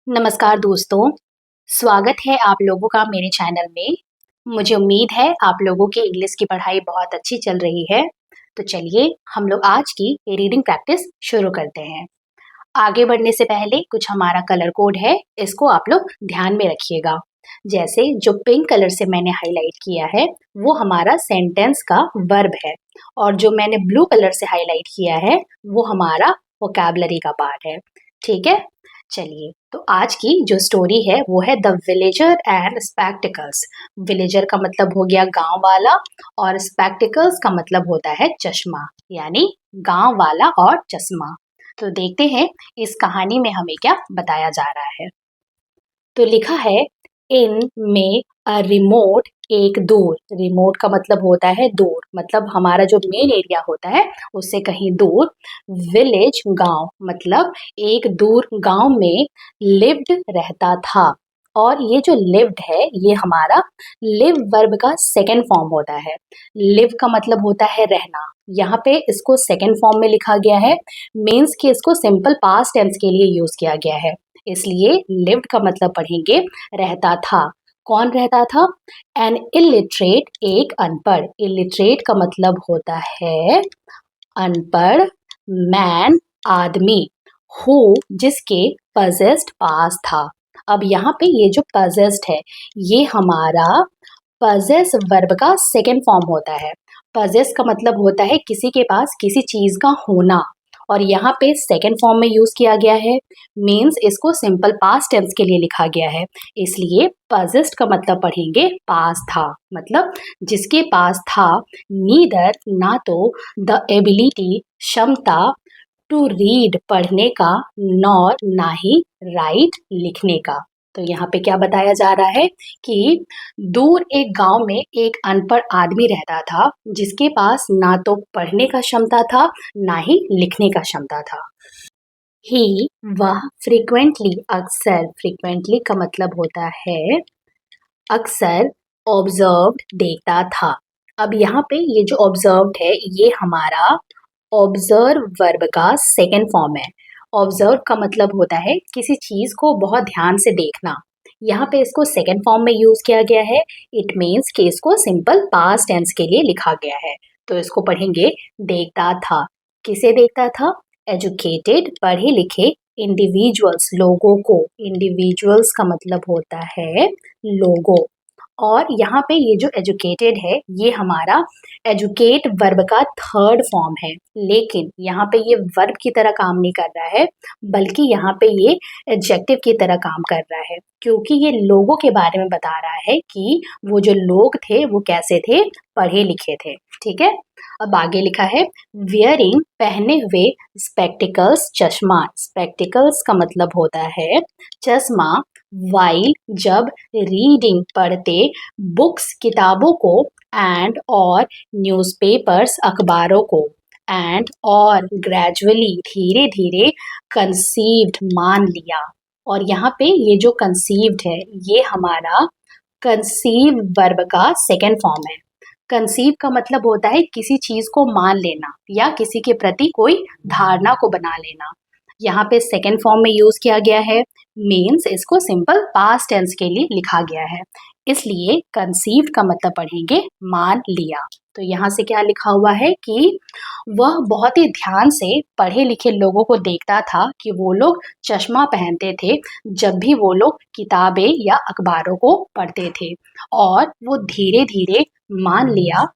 नमस्कार दोस्तों, स्वागत है आप लोगों का मेरे चैनल में। मुझे उम्मीद है आप लोगों की इंग्लिश की पढ़ाई बहुत अच्छी चल रही है। तो चलिए हम लोग आज की रीडिंग प्रैक्टिस शुरू करते हैं। आगे बढ़ने से पहले कुछ हमारा कलर कोड है, इसको आप लोग ध्यान में रखिएगा। जैसे जो पिंक कलर से मैंने हाईलाइट किया है, वो हमारा सेंटेंस का वर्ब है और जो मैंने ब्लू कलर से हाईलाइट किया है, वो हमारा वोकैबुलरी का पार्ट है। ठीक है? चलिए, तो आज की जो स्टोरी है वो है the villager and spectacles. Villager का मतलब हो गया गांव वाला और स्पेक्टिकल्स का मतलब होता है चश्मा, यानी गांव वाला और चश्मा। तो देखते हैं इस कहानी में हमें क्या बताया जा रहा है। तो लिखा है इन में अ रिमोट, एक दूर। रिमोट का मतलब होता है दूर, मतलब हमारा जो मेन एरिया होता है उससे कहीं दूर। विलेज गांव, मतलब एक दूर गांव में लिव्ड रहता था। और ये जो लिव्ड है ये हमारा लिव वर्ब का सेकेंड फॉर्म होता है। लिव का मतलब होता है रहना, यहाँ पे इसको सेकेंड फॉर्म में लिखा गया है। मीन्स कि इसको सिंपल पास्ट टेंस के लिए यूज किया गया है, इसलिए लिव्ड का मतलब पढ़ेंगे रहता था। कौन रहता था? एन इलिटरेट, एक अनपढ़। इलिटरेट का मतलब होता है अनपढ़। मैन, आदमी। हु, जिसके पजेस्ड पास था। अब यहाँ पे ये जो पजेस्ड है ये हमारा पजेस वर्ब का सेकेंड फॉर्म होता है। पजेस का मतलब होता है किसी के पास किसी चीज का होना, और यहाँ पे सेकेंड फॉर्म में यूज किया गया है। मीन्स इसको सिंपल पास्ट टेंस के लिए लिखा गया है, इसलिए पजेस्ड का मतलब पढ़ेंगे पास था, मतलब जिसके पास था। नीदर, ना तो, द एबिलिटी, क्षमता, टू रीड, पढ़ने का, नॉर, ना ही, राइट, लिखने का। तो यहाँ पे क्या बताया जा रहा है कि दूर एक गांव में एक अनपढ़ आदमी रहता था, जिसके पास ना तो पढ़ने का क्षमता था ना ही लिखने का क्षमता था। ही, वह, फ्रीक्वेंटली, अक्सर। फ्रीक्वेंटली का मतलब होता है अक्सर। ऑब्जर्व्ड, देखता था। अब यहाँ पे ये जो ऑब्जर्व्ड है ये हमारा ऑब्जर्व वर्ब का सेकेंड फॉर्म है। ऑब्जर्व का मतलब होता है किसी चीज को बहुत ध्यान से देखना। यहाँ पे इसको सेकेंड फॉर्म में यूज किया गया है। इट मीन्स कि इसको सिंपल पास्ट टेंस के लिए लिखा गया है। तो इसको पढ़ेंगे देखता था। किसे देखता था? एजुकेटेड, पढ़े लिखे इंडिविजुअल्स, लोगों को। इंडिविजुअल्स का मतलब होता है लोगों। और यहाँ पे ये जो एजुकेटेड है ये हमारा एजुकेट वर्ब का थर्ड फॉर्म है, लेकिन यहाँ पे ये वर्ब की तरह काम नहीं कर रहा है, बल्कि यहाँ पे ये एडजेक्टिव की तरह काम कर रहा है, क्योंकि ये लोगों के बारे में बता रहा है कि वो जो लोग थे वो कैसे थे, पढ़े लिखे थे। ठीक है, अब आगे लिखा है वियरिंग, पहने हुए, स्पेक्टिकल्स, चश्मा। स्पेक्टिकल्स का मतलब होता है चश्मा। वाइल, जब, रीडिंग, पढ़ते, बुक्स, किताबों को, एंड, और, न्यूज़पेपर्स, अखबारों को, एंड, और, ग्रेजुअली, धीरे धीरे, कंसीव्ड, मान लिया। और यहाँ पे ये जो कंसीव्ड है ये हमारा कंसीव वर्ब का सेकेंड फॉर्म है। कंसीव का मतलब होता है किसी चीज को मान लेना या किसी के प्रति कोई धारणा को बना लेना। यहाँ पे सेकेंड फॉर्म में यूज किया गया है, मीन्स इसको सिंपल पास्ट टेंस के लिए लिखा गया है, इसलिए कंसीव का मतलब पढ़ेंगे मान लिया। तो यहाँ से क्या लिखा हुआ है कि वह बहुत ही ध्यान से पढ़े लिखे लोगों को देखता था कि वो लोग चश्मा पहनते थे जब भी वो लोग किताबें या अखबारों को पढ़ते थे, और वो धीरे धीरे मान लिया।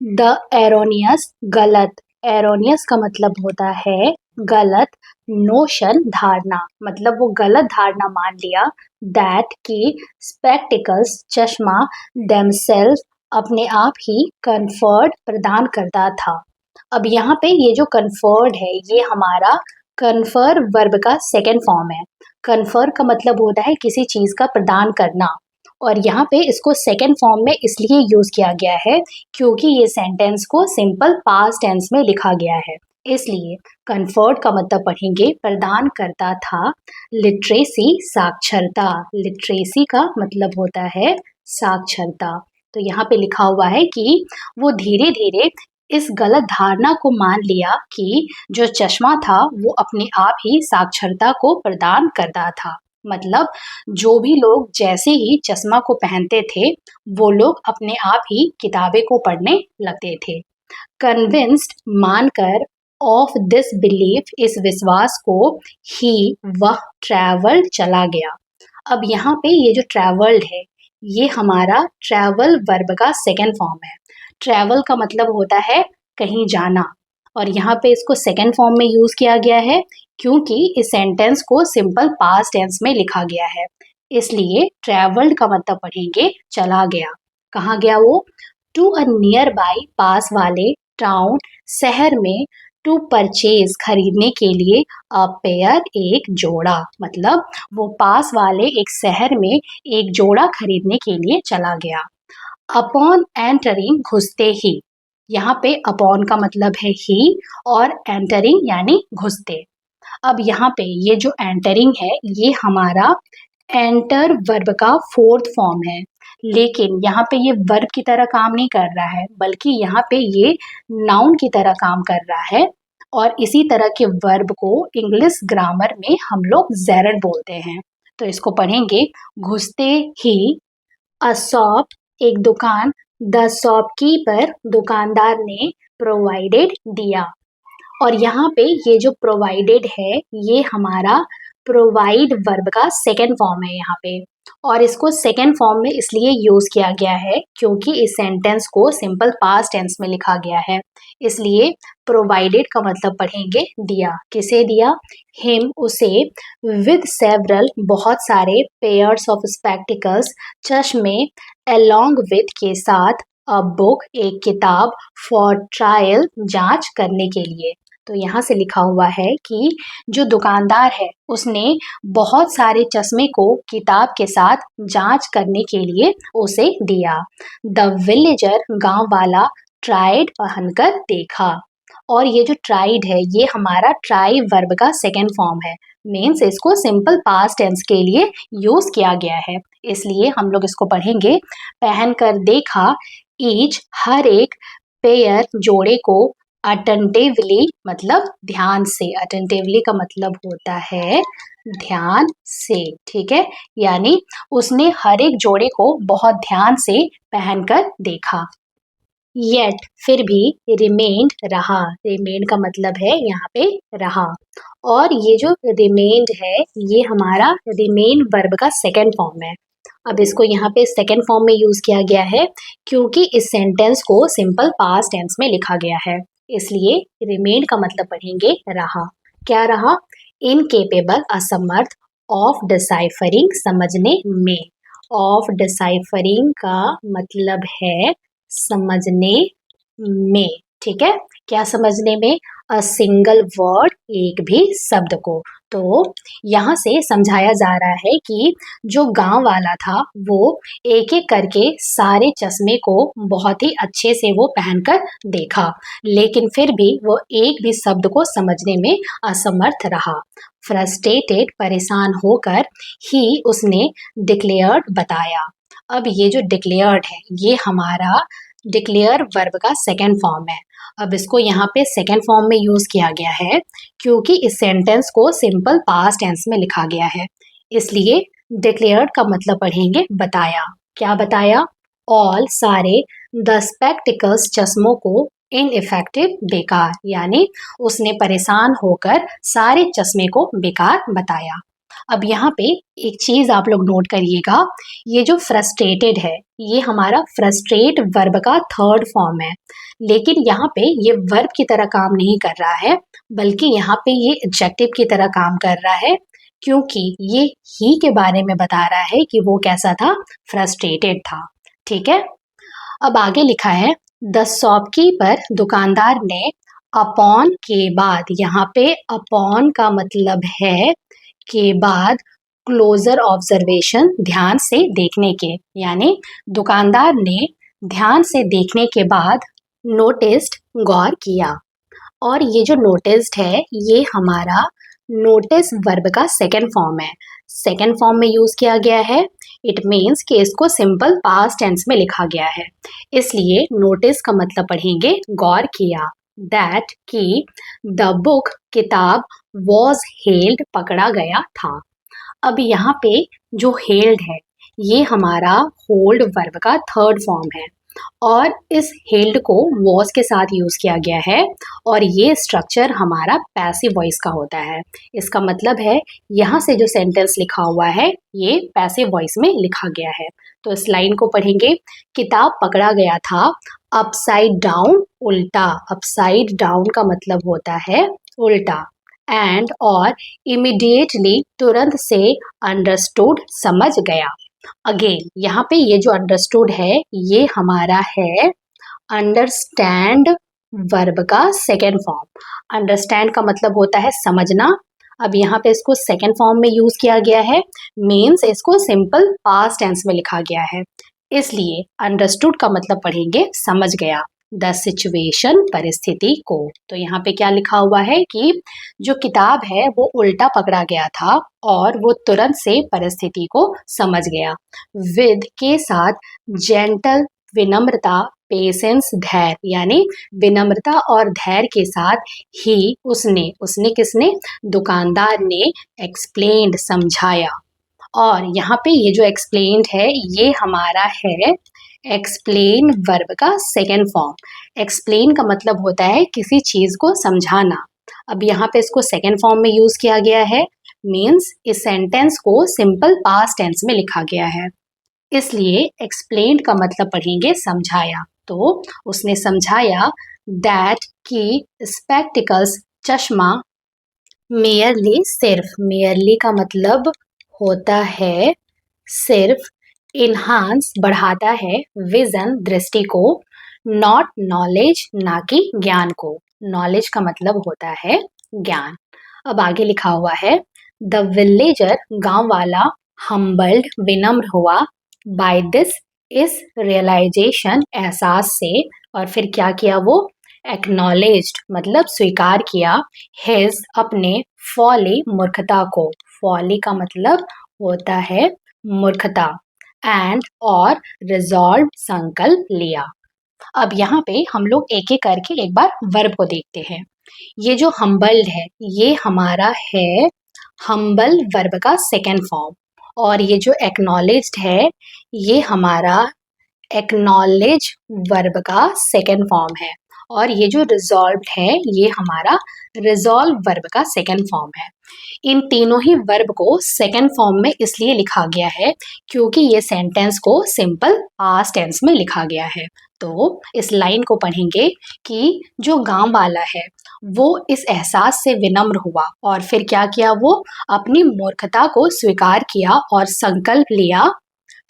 द एरोनियस, गलत। एरोनियस का मतलब होता है गलत। नोशन, धारणा, मतलब वो गलत धारणा मान लिया। दैट, की, स्पेक्टिकल्स, चश्मा, देमसेल्फ, अपने आप ही, कंफर्ट, प्रदान करता था। अब यहाँ पे ये जो कन्फर्ड है ये हमारा कन्फर वर्ब का सेकेंड फॉर्म है। कन्फर का मतलब होता है किसी चीज का प्रदान करना, और यहाँ पे इसको सेकेंड फॉर्म में इसलिए यूज किया गया है क्योंकि ये सेंटेंस को सिंपल पास्ट टेंस में लिखा गया है, इसलिए कन्फर्ड का मतलब पढ़ेंगे प्रदान करता था। लिटरेसी, साक्षरता। लिटरेसी का मतलब होता है साक्षरता। तो यहाँ पे लिखा हुआ है कि वो धीरे धीरे इस गलत धारणा को मान लिया कि जो चश्मा था वो अपने आप ही साक्षरता को प्रदान करता था। मतलब जो भी लोग जैसे ही चश्मा को पहनते थे वो लोग अपने आप ही किताबें को पढ़ने लगते थे। कन्विंस्ड मानकर ऑफ दिस बिलीफ इस विश्वास को ही वह ट्रैवल चला गया। अब यहाँ पे ये जो ट्रैवल्ड है ये हमारा ट्रैवल वर्ब का सेकेंड फॉर्म है। ट्रैवल का मतलब होता है कहीं जाना और यहाँ पे इसको सेकेंड फॉर्म में यूज किया गया है क्योंकि इस सेंटेंस को सिंपल पास्ट टेंस में लिखा गया है। इसलिए ट्रैवल्ड का मतलब पढ़ेंगे चला गया। कहाँ गया वो? टू अ नियर बाई पास वाले टाउन शहर में, टू परचेज खरीदने के लिए, अ पेयर एक जोड़ा, मतलब वो पास वाले एक शहर में एक जोड़ा खरीदने के लिए चला गया। अपॉन एंटरिंग घुसते ही, यहाँ पे अपॉन का मतलब है ही और एंटरिंग यानी घुसते। अब यहाँ पे ये जो एंटरिंग है ये हमारा एंटर वर्ब का फोर्थ फॉर्म है, लेकिन यहाँ पे ये वर्ब की तरह काम नहीं कर रहा है बल्कि यहाँ पे ये नाउन की तरह काम कर रहा है। और इसी तरह के वर्ब को इंग्लिश ग्रामर में हम लोग जेरड बोलते हैं। तो इसको पढ़ेंगे घुसते ही। अ शॉप एक दुकान, द शॉपकीपर दुकानदार ने, प्रोवाइडेड दिया। और यहाँ पे ये जो प्रोवाइडेड है ये हमारा प्रोवाइड वर्ब का सेकेंड फॉर्म है यहाँ पे। और इसको सेकेंड फॉर्म में इसलिए यूज किया गया है क्योंकि इस सेंटेंस को सिंपल पास्ट टेंस में लिखा गया है। इसलिए प्रोवाइडेड का मतलब पढ़ेंगे दिया। किसे दिया? हिम उसे, विद सेवरल बहुत सारे, पेयर्स ऑफ स्पेक्टिकल्स चश्मे, अलोंग विद के साथ, अ बुक एक किताब, फॉर ट्रायल जांच करने के लिए। तो यहाँ से लिखा हुआ है कि जो दुकानदार है उसने बहुत सारे चश्मे को किताब के साथ जांच करने के लिए उसे दिया। द विलेजर गांव वाला, ट्राइड पहनकर देखा। और ये जो ट्राइड है ये हमारा ट्राई वर्ब का सेकेंड फॉर्म है। मीन्स इसको सिंपल पास्ट टेंस के लिए यूज किया गया है। इसलिए हम लोग इसको पढ़ेंगे पहनकर देखा, ईच हर एक, पेयर जोड़े को, अटेंटिवली मतलब ध्यान से। अटेंटिवली का मतलब होता है ध्यान से, ठीक है। यानी उसने हर एक जोड़े को बहुत ध्यान से पहनकर देखा। येट फिर भी, रिमेन्ड रहा। रिमेन्ड का मतलब है यहाँ पे रहा। और ये जो रिमेन्ड है ये हमारा रिमेन वर्ब का सेकेंड फॉर्म है। अब इसको यहाँ पे सेकेंड फॉर्म में यूज किया गया है क्योंकि इस सेंटेंस को सिंपल पास्ट टेंस में लिखा गया है। इसलिए रिमेन का मतलब पढ़ेंगे रहा। क्या रहा? इनकेपेबल असमर्थ, ऑफ डिसाइफरिंग समझने में। ऑफ डिसाइफरिंग का मतलब है समझने में, ठीक है। क्या समझने में? अ सिंगल वर्ड, एक भी शब्द को। तो यहाँ से समझाया जा रहा है कि जो गांव वाला था वो एक एक करके सारे चश्मे को बहुत ही अच्छे से वो पहनकर देखा, लेकिन फिर भी वो एक भी शब्द को समझने में असमर्थ रहा। फ्रस्ट्रेटेड परेशान होकर, ही उसने, डिक्लेयर्ड बताया। अब ये जो डिक्लेयर्ड है ये हमारा डिक्लेयर वर्ब का सेकेंड फॉर्म है। अब इसको यहाँ पे सेकेंड फॉर्म में यूज किया गया है क्योंकि इस सेंटेंस को सिंपल पास्ट टेंस में लिखा गया है। इसलिए डिक्लेयर्ड का मतलब पढ़ेंगे बताया। क्या बताया? ऑल सारे, द स्पेक्टिकल्स चश्मों को, इनइफेक्टिव बेकार, यानी उसने परेशान होकर सारे चश्मे को बेकार बताया। अब यहाँ पे एक चीज आप लोग नोट करिएगा, ये जो फ्रस्ट्रेटेड है ये हमारा फ्रस्ट्रेट वर्ब का थर्ड फॉर्म है, लेकिन यहाँ पे ये वर्ब की तरह काम नहीं कर रहा है बल्कि यहाँ पे ये एडजेक्टिव की तरह काम कर रहा है क्योंकि ये ही के बारे में बता रहा है कि वो कैसा था, फ्रस्ट्रेटेड था, ठीक है। अब आगे लिखा है द शॉपकीपर दुकानदार ने, अपॉन के बाद, यहाँ पे अपॉन का मतलब है के बाद, क्लोजर ऑब्जर्वेशन ध्यान से देखने के, यानी दुकानदार ने ध्यान से देखने के बाद, नोटिस्ड गौर किया। और ये जो नोटिस्ड है ये हमारा नोटिस वर्ब का सेकेंड फॉर्म है। सेकेंड फॉर्म में यूज किया गया है। इट मीन्स कि इसको सिंपल पास्ट टेंस में लिखा गया है। इसलिए नोटिस का मतलब पढ़ेंगे गौर किया। दैट कि द बुक किताब, वॉज हेल्ड पकड़ा गया था। अब यहाँ पे जो हेल्ड है ये हमारा होल्ड वर्ब का थर्ड फॉर्म है और इस हेल्ड को वॉज के साथ यूज किया गया है और ये स्ट्रक्चर हमारा पैसिव वॉइस का होता है। इसका मतलब है यहाँ से जो सेंटेंस लिखा हुआ है ये पैसिव वॉइस में लिखा गया है। तो इस लाइन को पढ़ेंगे, किताब पकड़ा गया था अपसाइड डाउन, उल्टा। अपसाइड डाउन का मतलब होता है उल्टा। एंड और इमीडिएटली, तुरंत से, अंडरस्टूड, समझ गया। अगेन यहाँ पे ये जो अंडरस्टूड है ये हमारा है अंडरस्टैंड वर्ब का सेकेंड फॉर्म। अंडरस्टैंड का मतलब होता है समझना। अब यहाँ पे इसको सेकेंड फॉर्म में यूज किया गया है, मीन्स इसको सिंपल पास्ट टेंस में लिखा गया है, इसलिए अंडरस्टूड का मतलब पढ़ेंगे समझ गया। द सिचुएशन, परिस्थिति को। तो यहाँ पे क्या लिखा हुआ है कि जो किताब है वो उल्टा पकड़ा गया था और वो तुरंत से परिस्थिति को समझ गया। विद के साथ जेंटल, विनम्रता, पेशेंस, धैर्य, यानी विनम्रता और धैर्य के साथ ही उसने किसने, दुकानदार ने, एक्सप्लेन्ड, समझाया। और यहाँ पे ये जो एक्सप्लेन्ड है ये हमारा है एक्सप्लेन वर्ब का सेकेंड फॉर्म। एक्सप्लेन का मतलब होता है किसी चीज को समझाना। अब यहाँ पे इसको सेकेंड फॉर्म में यूज किया गया है, मीन्स इस सेंटेंस को सिंपल पास्ट टेंस में लिखा गया है, इसलिए एक्सप्लेन्ड का मतलब पढ़ेंगे समझाया। तो उसने समझाया दैट कि स्पेक्टिकल्स, चश्मा, मेयरली, सिर्फ, मेयरली का मतलब होता है सिर्फ, इन्हांस, बढ़ाता है, विजन, दृष्टि को, नॉट नॉलेज, ना कि ज्ञान को। नॉलेज का मतलब होता है ज्ञान। अब आगे लिखा हुआ है द विलेजर, गांव वाला, हम्बल्ड, विनम्र हुआ, बाय दिस, इस रियलाइजेशन, एहसास से, और फिर क्या किया वो, एक्नॉलेज्ड मतलब स्वीकार किया, हिज, अपने, फॉली, मूर्खता को। फॉली का मतलब होता है मूर्खता। एंड और रिजॉल्व, संकल्प लिया। अब यहाँ पे हम लोग एक एक करके एक बार वर्ब को देखते हैं। ये जो हम्बल्ड है ये हमारा है हम्बल वर्ब का सेकेंड फॉर्म और ये जो एक्नॉलेज्ड है ये हमारा एक्नॉलेज वर्ब का सेकेंड फॉर्म है और ये जो रिजॉल्व्ड है ये हमारा रिजॉल्व वर्ब का सेकेंड फॉर्म है। इन तीनों ही वर्ब को सेकेंड फॉर्म में इसलिए लिखा गया है क्योंकि ये सेंटेंस को सिंपल पास्ट टेंस में लिखा गया है। तो इस लाइन को पढ़ेंगे कि जो गांव वाला है वो इस एहसास से विनम्र हुआ और फिर क्या किया, वो अपनी मूर्खता को स्वीकार किया और संकल्प लिया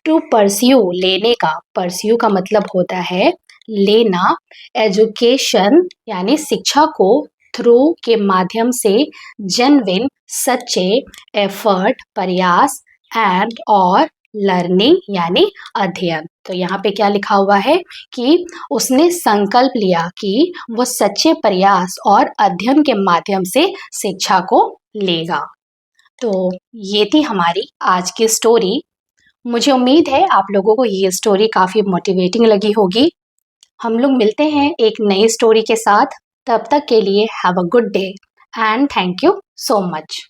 टू परस्यू, लेने का। परस्यू का मतलब होता है लेना, एजुकेशन यानी शिक्षा को, थ्रू के माध्यम से, जेन्युइन सच्चे, एफर्ट प्रयास, एंड और लर्निंग यानी अध्ययन। तो यहाँ पे क्या लिखा हुआ है कि उसने संकल्प लिया कि वो सच्चे प्रयास और अध्ययन के माध्यम से शिक्षा को लेगा। तो ये थी हमारी आज की स्टोरी। मुझे उम्मीद है आप लोगों को ये स्टोरी काफ़ी मोटिवेटिंग लगी होगी। हम लोग मिलते हैं एक नई स्टोरी के साथ। तब तक के लिए have a good day and thank you so much.